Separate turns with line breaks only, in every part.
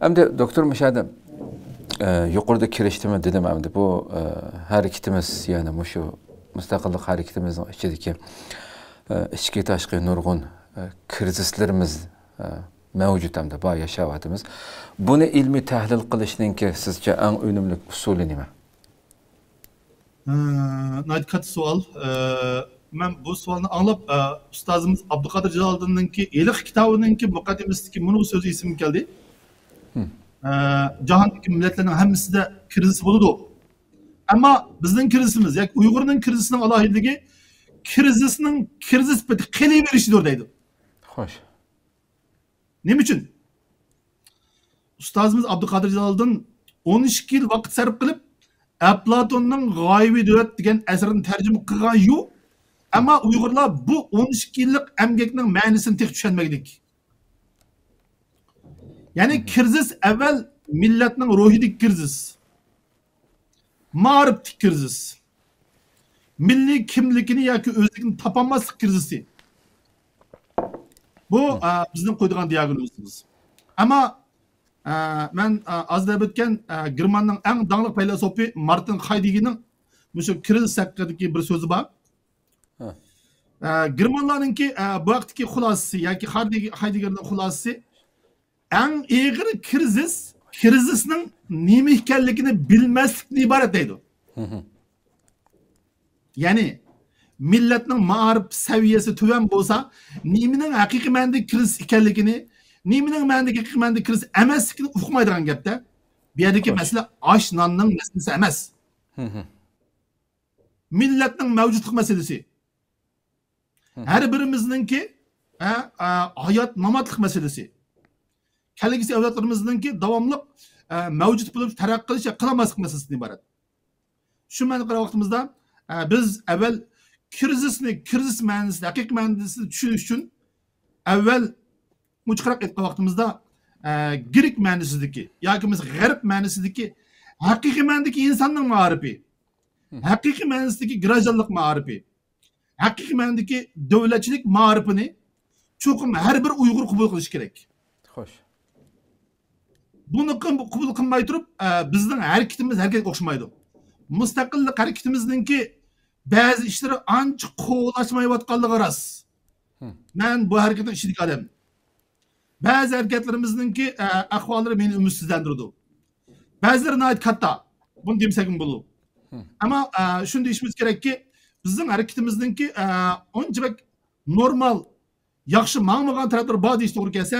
Hem doktor Müşahede yukarıda kiriştimi dedim hem de bu hareketimiz yani şu müstakillik hareketimizin içindeki içki taşkı nurgun krizislerimiz mevcut hem de bağ yaşavatımız. Bunu ilmi tahlil kılışının ki sizce en önemli usulü ne mi?
Nayt sual. Ben bu sualını anlap ustazımız Abdülkadir Celaleddin'in ki Elih kitabının ki mukaddimesindeki bunu sözü isim geldi. Cahandaki milletlerin hemisi de kriz buludu. Ama bizden krizimiz, yani Uygur'un krizinin alahidliği krizis beti keli bir işi oradaydı.
Hoş.
Ne için? Ustazımız Abdülkadir Celaleddin 12 yıl vakit sarf kılıp Platon'un Gaybi Dövlet degan eserini tercüme kılgan yu. Ama Uygurlar bu 12 yıllık emgekinin ma'nisini tek düşenmektik. Yani krizis evvel milletinin ruhidik krizis. Mağrıptik krizis. Milli kimlikini yoki özlükini tapanmaslık krizisi. Bu bizden koyduğun diagnozumuz. Ama ben az da ötken Germanның en dağlık filosofi Martin Heidegger'in bu kriz hakkındaki bir sözü var. Germanların ki bu vaktki xulasısı yoki Heidegger'in xulasısı en ağır krizisinin nime ekanligini bilmeslikten ibaret deydi. Yani milletning ma'arif seviyesi tuvan bo'lsa, nimening haqiqiy ma'nodagi kriz ekanligini, nimening haqiqiy ma'nodagi kriz emasligini uqmaydigan gapda. Bu yerdagi masala osh nonning masalasi emas. Milletning mavjudlik masalasi. Her birimizningki hayot mamatlik masalasi. Kelgusi avlodlarimizningki davomli mavjud bo'lib taraqqi qilish va qilmaslik masalasidan iborat. Shu ma'noda vaqtimizda biz evvel kriz ma'nosida, haqiqiy ma'nosida tushunish uchun evvel muchqaroq aytgan vaqtimizda Grek ma'nosidagi yoki biz g'arb ma'nosidagi haqiqiy ma'nodagi insonning ma'rifi, haqiqiy ma'nosidagi grajanlik ma'rifi, haqiqiy ma'nodagi davlatchilik ma'rifini cho'qim har bir Uyg'ur qabul qilish kerak.
Xo'sh.
Buni qabul qilmay turib, bizning harakatimiz harakatga o'xshamaydi. Mustaqillik harakatimizninki ba'zi ishlari ancha qo'llashmayotganligi rost. Men bu harakatning ishidagi odam. Ba'zi harakatlarimizninki ahvollari meni umidsizlantirdi. Ba'zilari nihoyat katta. Buni demsagim bo'ladi. Ammo shunda ishimiz kerakki, bizning harakatimizningki unchalik normal, yaxshi ma'noga tarafdor bor deyish to'g'ri kelsa,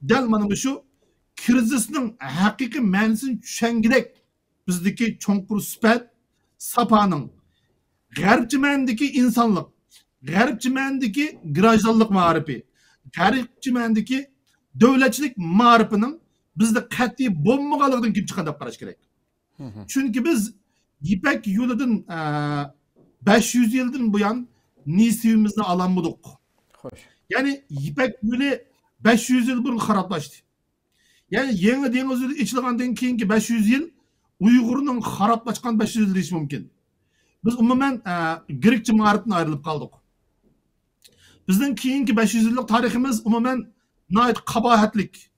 dal mana shu krizisning haqiqiy ma'nosini tushangidek bizdeki çoğunkur sifat sapanın g'arbchi ma'nodagi insonlik, g'arbchi ma'nodagi grajdanlik ma'rifi, g'arbchi ma'nodagi davlatchilik ma'rifining bizda qat'iy bo'lmaganligidan kelib chiqqan deb qarash kerak. Chunki biz Ipak yo'lidan 500 yildan buyon nisibimizni ololmadik.
Xo'sh.
Yani Ipak yo'li 500 yil burun xaroblashdi. Yani yangi dengiz yo'li ichilgandan keyingi 500 yil Uygur'un xaraplaşkan 500 yıl deyish mumkin. Biz umuman Grekçe ma'rifdan ayrılıp kaldık. Bizden keyingi 500 yıllık tariximiz umuman nayt qabahatlik,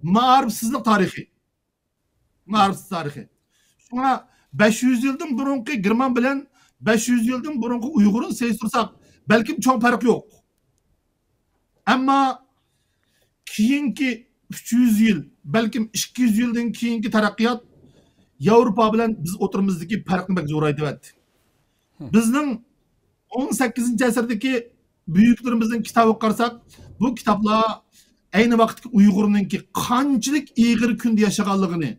ma'rifsizlik tarihi. Ma'rifsiz tarihi. Şuna 500 yıldan burunki German bilen 500 yıldan burunki Uygur'un seyistirsak belki çok fark yok. Ama keyingi 300 yıl, belki 200 yıldan keyingi taraqqiyot Avrupa bilen biz oturumuzdaki farkını bak zo'raytib etdi. Bizning 18. asrdagi büyüklerimizin kitabı qarasak, bu kitaplar aynı vaqtda Uyg'urninki qanchalik ig'ir kunda yashaganligini,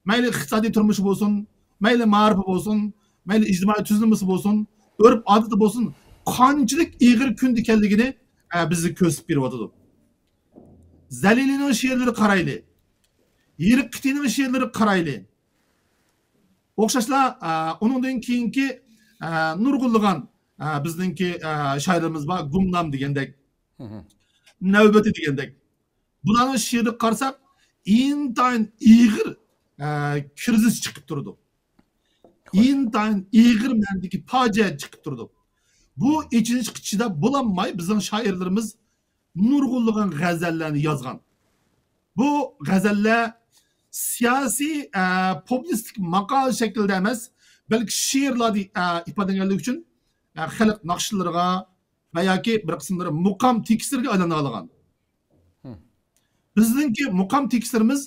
mayli iqtisodiy turmushi bo'lsin, mayli ma'rifi bo'lsin, mayli ijtimoiy tuzilmasi bo'lsin, urf odati bo'lsin, qanchalik ig'ir kunda ekanligini bizga ko'rsatib beryotdi. Zalilining she'rlari qarayli. Yirik Qitiyning she'rlari qarayli. O'xshashlar uningdan keyingi nurg'unlagan bizningki shoirimiz bor, Gumnam degandek, navbati degandek. Bularning she'rini qarasak, intayin ig'ir krizis chiqib turdi. Intayin ig'ir ma'nodagi fojia chiqib turdi. Bu ichinchi qichida bo'lanmay bizning shoirlarimiz nurg'unlagan g'azallarni yozgan. Bu g'azallar siyosiy populistik maqol shaklida emas, balki she'rlarni ifodalanganlik uchun xalq naqshlariga va yoki bir qismlari muqam tekstlarga aylana olgan. Bizningki muqam tekstlarimiz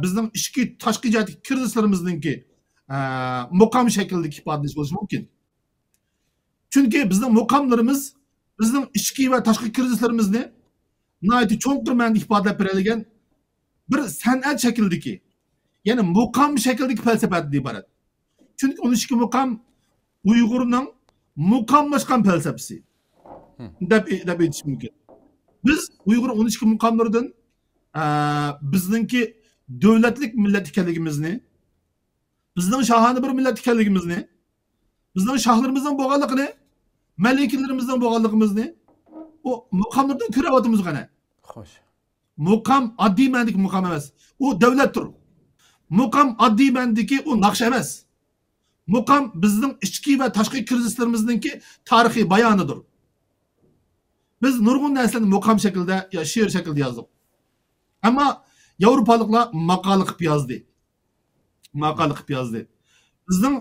bizning ichki tashqi jihatdagi krizislarimizningki muqam shaklidagi ifodalash bo'lishi mumkin. Chunki bizning muqamlarimiz bizning ichki va tashqi krizislarimizni nihoyatda cho'nqur ma'noda ifodalab beradigan bir san'at shaklidagi, ya'ni muqam shaklidagi falsafadan iborat. Chunki 12 muqam Uyg'urning muqamlashgan falsafasi deb aytish mumkin. Biz Uyg'ur 12 muqamlardan bizningki davlatlik millat ekanligimizni, bizning shohona bir millat ekanligimizni, bizning shohlarimizning bo'lganligini, malikalarimizning bo'lganligimizni o muqamlardan ko'ryapmiz qana.
Xo'sh.
Muqam oddiy ma'nodagi muqam emas. U davlatdir. Muqam oddiy ma'nodagi u naqsh emas. Muqam bizning ichki va tashqi krizislarimizningki tarixiy bayonidir. Biz nurg'un narsani muqam shaklida ya she'r shaklida yozdik. Ammo Yevropaliklar maqola qilib yozdi. Maqola qilib yozdi. Bizning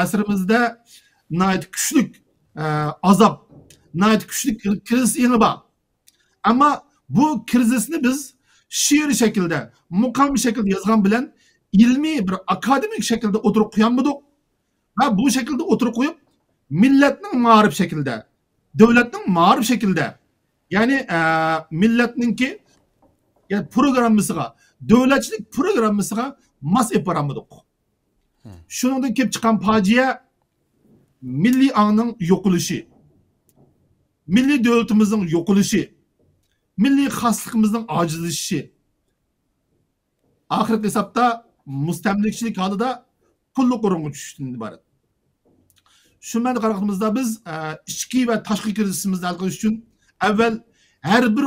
asrimizda nihoyat kuchli azob, nihoyat kuchli kriz yangi bor. Ammo bu krizisni biz she'r shaklida, muqam shaklida yozgan bilan ilmiy bir akademik shaklda o'tirib qo'yganmidik va bu shaklda o'tirib qo'yib millatning ma'rif shaklida, davlatning ma'rif shaklida, ya'ni millatningki yani programmasiga, davlatchilik programmasiga mas eparammidik. Shuningdek kelib chiqqan fojia milliy ongning yo'qolishi, milliy davlatimizning yo'qolishi, milliy xosligimizning ojizlashishi. Oxirgi hisobda mustamlikchilik holida qulluq o'ringa tushishdan iborat. Shu ma'noda qarag'imizda biz ichki va tashqi krizisimizni hal qilish uchun avval har bir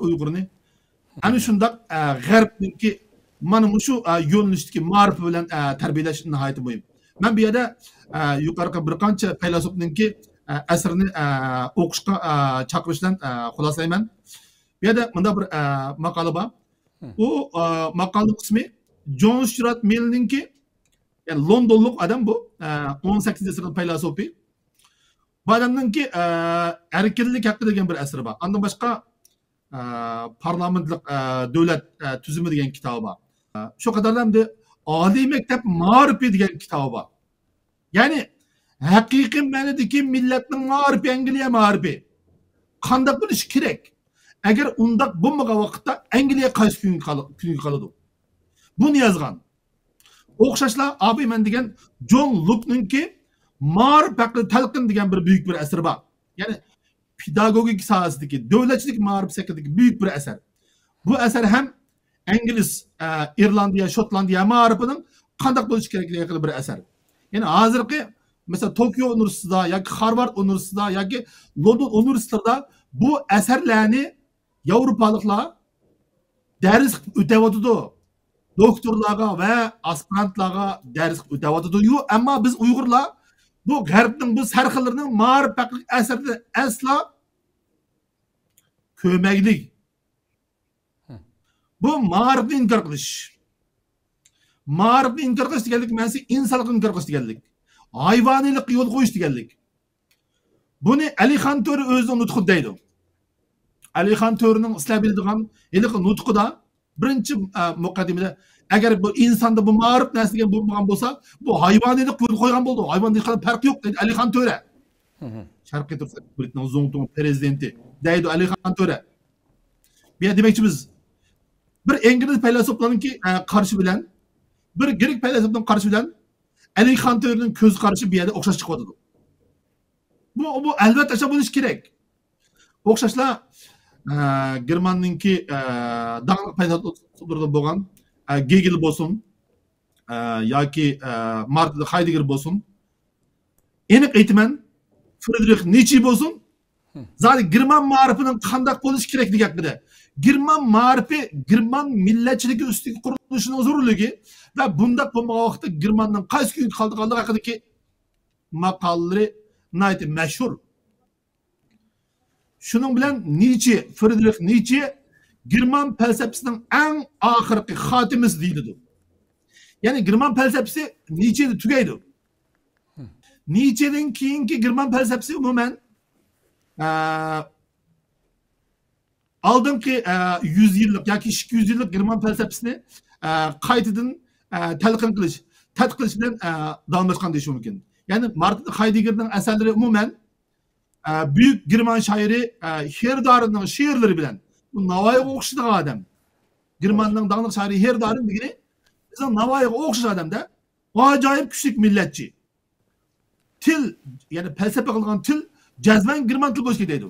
Uyg'urni ana shundoq g'arbniki mana shu yo'nalishdagi ma'rif bilan tarbiyalash nihoyatda muhim. Men bu yerda yuqoriga bir qancha faylasufninki asrini o'qishga chaqirishdan xulosalayman. Bu yerda bunda bir maqola bor. U maqolaning qismi John Stuart Mill'ninki, yani Londonlik adam bu, 18 asrning faylasufi. Bu adamninki erkinlik haqida degan bir asri bor. Undan boshqa parlamentlik davlat tuzumi degan kitobi bor. Shu qatorlamda oliy maktab ma'rifi degan kitobi bor. Ya'ni haqiqiy ma'nodagi millatning ma'rifi, Angliya ma'rifi qanday bo'lishi kerak? Agar undaq bo'lmagan vaqtda Angliya qaysi kunga qoladi? Buni yozgan. O'xshashlar abi men degan John Locke'ninki ma'rif haqida talqin degan bir buyuk bir asari bor. Ya'ni pedagogik sohasidagi, davlatchilik ma'rif haqidagi buyuk bir asar. Bu asar ham Ingliz, Irlandiya, Shotlandiya ma'rifining qanday bo'lishi kerakligiga haqida bir asar. Ya'ni hozirgi mesela Tokyo Üniversitesi'da yoki Harvard Üniversitesi'da yoki London Üniversitesi'da bu asarlarni Yevropaliklar ders o'tayotdi. Doktorlarga va aspirantlarga ders o'tayotdi. Ammo biz Uyg'urlar bu g'arbning bu sarxillarining ma'rif haqidagi asarda asla ko'maklik. Bu ma'rifni inkor qilish. Ma'rifni inkor qilish deganlik ma'nosi insonlikni inkor qilish deganlik. Hayvoniylikqa yo'l qo'yish deganlik. Buni Alixon To'ri o'zining nutqida deydi. Alixon To'rining ishlab biladigan ilk nutqida birinchi muqaddimada agar bu insonda bu ma'rif narsa degan bo'lmagan bo'lsa, bu hayvoniylik yo'l qo'ygan bo'ldi. Hayvoniylikdan farqi yo'q deydi Alixon To'ri. Sharqiy Turkiya Britaniya Zongtong prezidenti deydi Alixon To'ri. Bu yerda demoqchimiz bir ingliz faylasuflarninki qarshi bilan, bir grek faylasufning qarshi bilan Alixon To'rining ko'z qarashi bu yerda o'xshash chiqadi. Bu albatta o'sha bo'lish kerak. O'xshashlar Germanninki danglik faylasuflarda bo'lgan Hegel bo'lsin yoki Martin Heidegger bo'lsin, aniq aytaman, Friedrich Nietzsche bo'lsin, zodi German ma'rifining qanday bo'lishi kerakligi haqida, German ma'rifi German millatchiligi ustiga qurilishining zarurligi va bunda bo'lmagan vaqtda Germanning qaysi kunga qoldiganligi haqidagi maqolalari nihoyat mashhur. Shuning bilan Nietzsche, Friedrich Nietzsche German felsefesinin en ahirki hatimesi deyildi. Yani German felsefesi Nietzsche'de tügeydi. Nietzsche'den keyinki German felsefesi umumen aldınki 100 yıllık yoki 200 yıllık German felsefesini qaytadan talqin qilish, tadqiq qilish bilan davomlashgan deyish mumkin. Yani Martin Heidegger'ning asarlari umumen büyük German şairi Herder'ning she'rlari bilan bu Navoiyga o'xshaydigan odam. Germanning danglik shoiri Herder degani bizning Navoiyga o'xshash odamda ajoyib kuchli millatchi. Til, yani felsefe qilgan til jazman German til bo'lishi kerak deydi.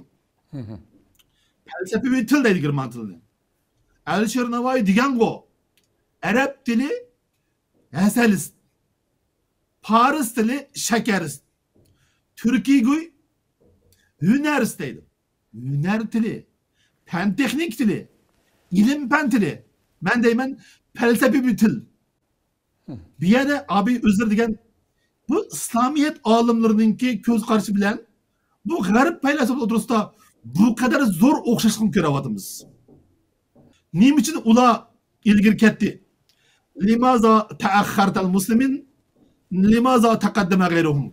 Felsefi til deydi German tilini. Alisher Navoiy degan go Arab tili hasalist, Paris tili shakarist, Turkiy go'y hünarist deydi. Hüner tili, fen texnik tili, ilim fen tili. Ben deyman felsefi bir til. Bir yere abi özür degan bu İslamiyet alimlarininki ko'z qarashi bilan bu g'arb faylasuflar o'tirisida bu kadar zor o'xshashni ko'ryapmiz. Nima uchun ular ilgari ketdi? Limaza ta'akhkhartal muslimin limaza taqaddama g'ayruhum.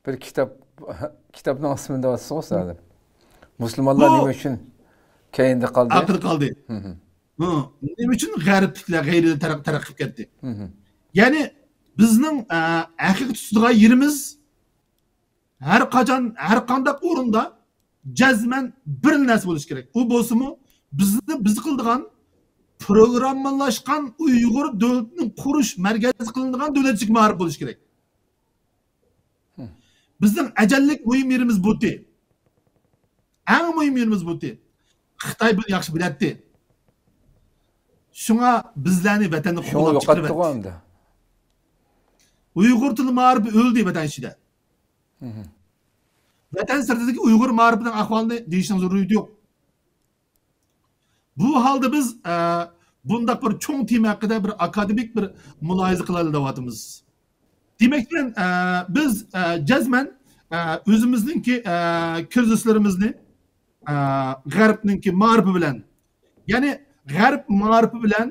Bir kitapning ismini deyapsiz hozir. Musulmonlar nima uchun keyinda qoldi?
Aql qoldi. Nima uchun g'arbliklar g'ayri taraqqi ketdi? Yani bizning haqiqiy tutadigan yerimiz her qachon her qanday o'rinda jazman bir narsa bo'lishi kerak. U bo'lsa-mu biz qildigan programmalashgan Uyg'ur davlatining qurish markazi qilinadigan davlatchilik ma'rif bo'lishi kerak. Bizning ajallik muhim yerimiz bu edi. Eng muhim yerimiz bu edi. Xitoy buni yaxshi biladi. Shunga bizlarni vatanni qo'llab chiqardi. Uyg'ur tili ma'rifi o'ldi vatan ichida. Vatan sirtidagi Uyg'ur ma'rifining ahvolini deyishning zaruriyati yo'q. Bu holda biz bundaq bir cho'ng tema haqida bir akademik bir mulohaza qila olyapmiz. Demak, biz jazman o'zimizningki kirzislarimizni g'arbninki ma'rifi bilan, ya'ni g'arb ma'rifi bilan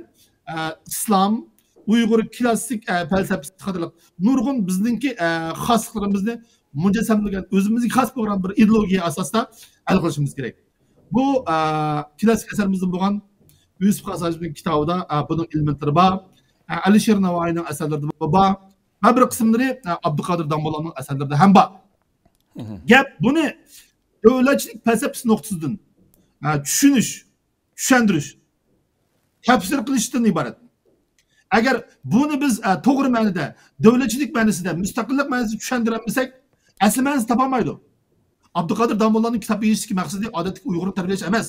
islom, Uyg'ur klassik felsefasi qatorliq nurg'un bizningki xosliklarimizni mujassamlagan o'zimizga xos bo'lgan bir ideologiya asosida hal qilishimiz kerak. Bu klassik asarimizda bo'lgan Yusuf Hasajevning kitobida buning elementlari bor. Alisher Navoiyning asarlarida bor. Va bir qismlari Abduqodir Dombolovning asarlarida ham bor. Gap buni davlatchilik felsefasi nuqtasidan tushunish, tushuntirish, tafsir qilishdan iborat. Agar buni biz to'g'ri ma'noda, davlatchilik ma'nosida, mustaqillik ma'nosida tushuntirmasak, asl ma'nosini topolmaydi. Abduqodir Dombolovning kitobi yozishki maqsadi odatdagi Uyg'urni tarbiyalash emas.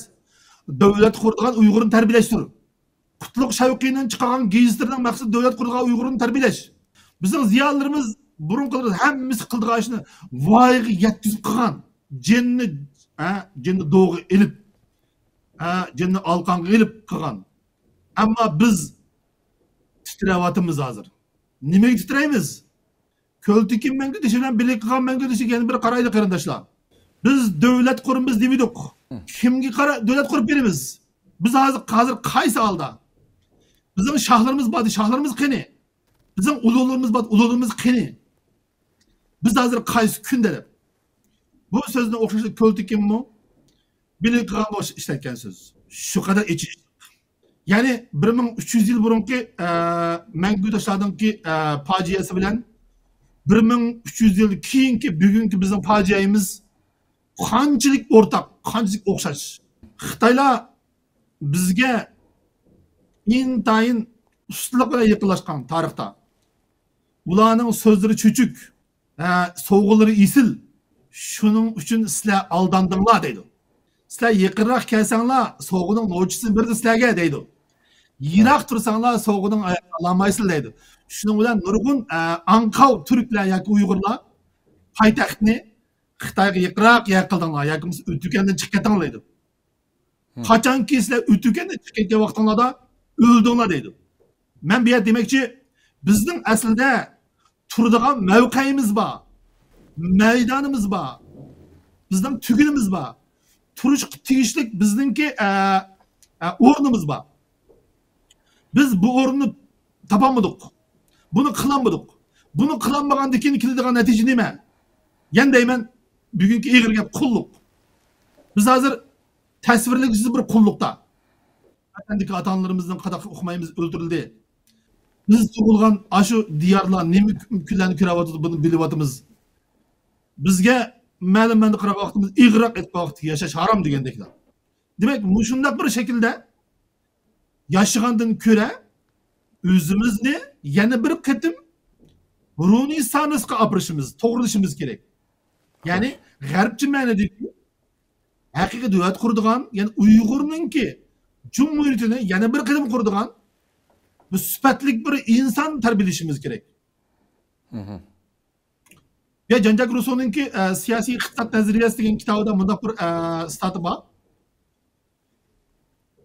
Davlat quradigan Uyg'urni tarbiyalashdir. Qutlug' Shavqiyning chiqargan gazetining maqsadi davlat quradigan Uyg'urni tarbiyalash. Bizning ziyolilarimiz burunqilar hammasi qildigan ishni voyaga yetkazib qilgan. Jinni do'g'i ilib, jinni alqonga ilib qilgan. Ammo biz titrayapmiz hozir. Nimaga titraymiz? Ko'ltikin menga deshidan bilib qilgan menga deshiga yana bir qaraydi qarindoshlar. Biz davlat qurimiz dedik. Kimga qara davlat qurib beramiz? Biz hozir qaysi holda? Bizning shohlarimiz bor, shohlarimiz qani? Bizning ulug'larimiz bor, ulug'larimiz qani? Biz hozir qaysi kunda deb. Bu so'zni o'xshashli ko'ltikinmi? Bilib qilgan bosh ishlatgan so'z. Shu qadar ichish. Yani 1300 yıl burunki Mangu Taşlar'daki faciası bilen 1300 yıl keyinki bugünkü bizim faciayımız qanchalik ortak, qanchalik o'xshash. Xitoylar bizga intayin ustulik bilan yaqinlashgan tarixda. Ularning so'zlari cho'chuk, sovg'alari isil. Shuning uchun sizlar aldandinglar deydi. Sizlar yaqinroq kelsanglar, sovg'ining no'chisini berdi sizlarga deydi. Yiroq tursanglar, sovg'ining alamaysiz deydi. Shuning bilan nurg'un anqov turklar yoki Uyg'urlar poytaxtni Xitoyga yaqinroq yaqildinglar yoki o'tgandan chiqib ketinglar deydi. Qachonki sizlar o'tgandan chiqib ketgan vaqtinglarda o'ldinglar deydi. Men bu yerda demoqchi, bizning aslida turadigan mavqeimiz bor, maydonimiz bor, bizning tugunimiz bor. turishga tegishlik bizningki o'rnimiz bor. Biz bu o'rinni topolmadik. Buni qilolmadik. Buni qilolmagandan keyin keladigan natija nima? Yana deyman, bugungi ig'ir gap qulluq. Biz hozir tasvirliksiz bir qulluqda. Atandiki ata-onalarimizdan qadaq o'qimaymiz, o'ldirildi. Biz tug'ilgan ashu diyorlar nima kunlarni ko'ryapti, buni bilyapmiz. Bizga ma'lum ma'ni qarab vaqtimiz ig'roq etib vaqt yashash harom degandeklar. Demak, shunday bir shaklda yaşagandan ko'ra o'zimizni yana bir qatim ruhiy sanasga opirishimiz, to'g'rilishimiz kerak. Ya'ni g'arbchi ma'nodagi haqiqiy davlat quradigan, ya'ni Uyg'urninki Cumhuriyetini yana bir qatim quradigan bu sifatlik bir inson tarbiyalashimiz kerak. Ya Jean-Jacques Rousseau'ninki siyosiy iqtisod nazariyasi degan kitobida bunday bir stati bor.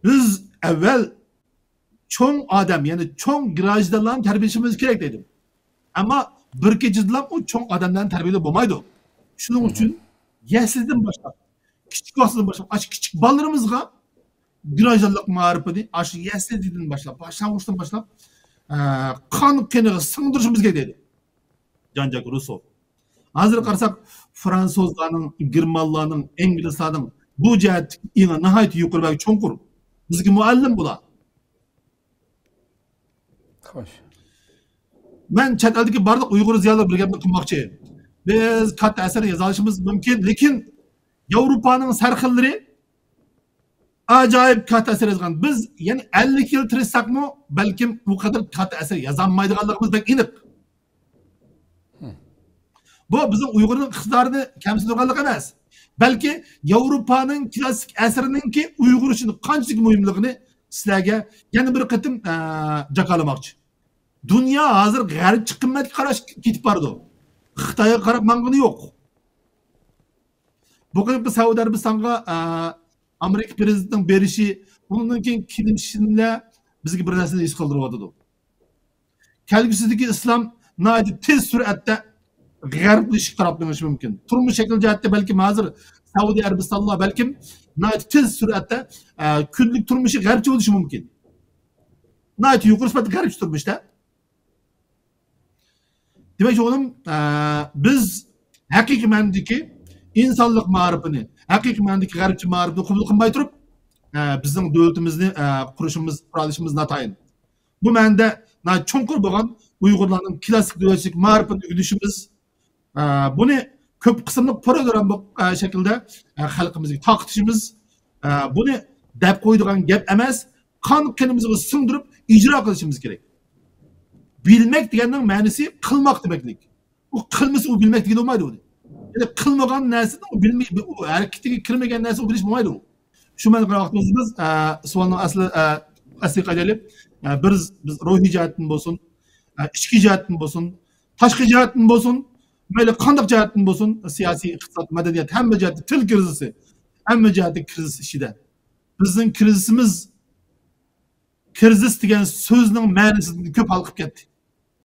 Biz avval çoğun adam, yani çoğun grajdalarını terbiyeleşimiz gerek dedim. Ama bir kecizdiler o çoğun adamların terbiyeli olmaydı. Şunun için yersizden başlayıp, küçük vasıdan başlayıp, aç küçük ballarımızga grajdalık marifeti, aç yersizden başlayıp, başlangıçtan başlayıp, kan kenara sığdırışımız gerek dedi. Jean-Jacques Rousseau. Hazır karsak Fransızların, Germanların, İngilizlerin bu cihet yine nihayet yukarı ve çoğunkur. Bizgi muallim bula.
Xo'sh.
Ben chet eldagi barliq Uyg'ur ziyolilar bir gapni qilmoqchi. Biz katta asar yozishimiz mumkin, lekin Yevropaning sarxillari ajoyib katta asar yozgan. Biz yani 50 yil tirishsakmi, balkim bu qadar katta asar yozolmaydiganligimiz pek aniq. Bu bizim Uyg'urning iqtidorini kamsitganlik emas. Balki Yevropaning klassik asarininki Uyg'ur uchun qanchalik muhimligini sizlarga yana bir qatim jakalamoqchi. Dünya hazır g'arbchi qimmatga qarash ketib bordi. Xitoyga qarab mang'ini yo'q. Bu qilib Saudiya Arabistonga Amerika prezidentining berishi, undan keyin kelishimlar bizga bir narsani his qildiryapti. Kelgusidagi islom nihoyat tez sur'atda g'arblashib qarab menishi mumkin. Turmush shakl jihatda balki hozir Saudiya Arabistonlar balki nihoyat tez sur'atda kunlik turmushi g'arbcha bo'lishi mumkin. Nihoyat yuqori sifatli g'arbcha turmushda. Demek oğlum biz haqiqiy ma'nodagi insonlik ma'rifini, haqiqiy ma'nodagi g'arbcha ma'rifni qabul qilmay turib, bizning davlatimizni qurishimiz, qurolishimiz notayin. Bu ma'noda cho'nqur bo'lgan Uyg'urlarning klassik davlatchilik ma'rifini o'rganishimiz, buni ko'p qismli program shaklda xalqimizga taqitishimiz, buni deb qo'ydigan gap emas, qon qonimizga singdirib ijro qilishimiz kerak. Bilmek deganning ma'nosi qilmoq demeklik. U qilmasa u bilmek degan bo'lmaydi u. Ya'ni qilmagan narsani u bilmay, u harakatiga kirmagan narsa u bilish bo'lmaydi u. Shu ma'noda qarayapmiz biz savolning asli qadali biz ruhiy jihatdan bo'lsin, ichki jihatdan bo'lsin, tashqi jihatdan bo'lsin, mayli qanday jihatdan bo'lsin, siyosiy, iqtisod, madaniyat hamma jihatda til krizisi, hamma jihatda krizis ichida. Bizning krizisimiz krizis degan so'zning ma'nosini ko'p halqib ketdi.